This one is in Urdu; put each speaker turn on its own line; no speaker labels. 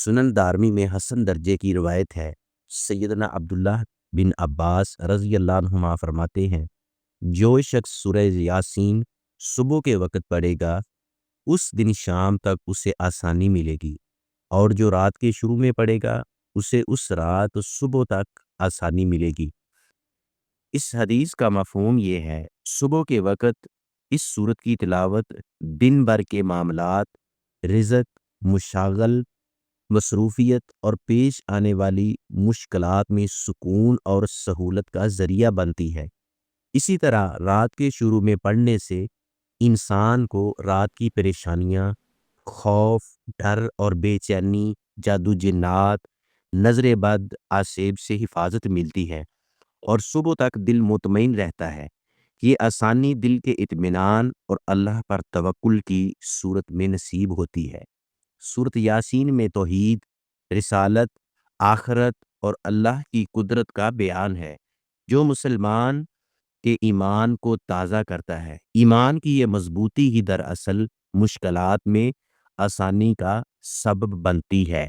سنن دارمی میں حسن درجے کی روایت ہے۔ سیدنا عبداللہ بن عباس رضی اللہ عنہما فرماتے ہیں، جو شخص سورہ یاسین صبح کے وقت پڑھے گا اس دن شام تک اسے آسانی ملے گی، اور جو رات کے شروع میں پڑھے گا اسے اس رات صبح تک آسانی ملے گی۔ اس حدیث کا مفہوم یہ ہے، صبح کے وقت اس سورت کی تلاوت دن بھر کے معاملات، رزق، مشاغل، مصروفیت اور پیش آنے والی مشکلات میں سکون اور سہولت کا ذریعہ بنتی ہے۔ اسی طرح رات کے شروع میں پڑھنے سے انسان کو رات کی پریشانیاں، خوف، ڈر اور بے چینی، جادو جنات، نظر بد، آسیب سے حفاظت ملتی ہے، اور صبح تک دل مطمئن رہتا ہے۔ یہ آسانی دل کے اطمینان اور اللہ پر توکل کی صورت میں نصیب ہوتی ہے۔ سورۃ یاسین میں توحید، رسالت، آخرت اور اللہ کی قدرت کا بیان ہے، جو مسلمان کے ایمان کو تازہ کرتا ہے۔ ایمان کی یہ مضبوطی ہی دراصل مشکلات میں آسانی کا سبب بنتی ہے۔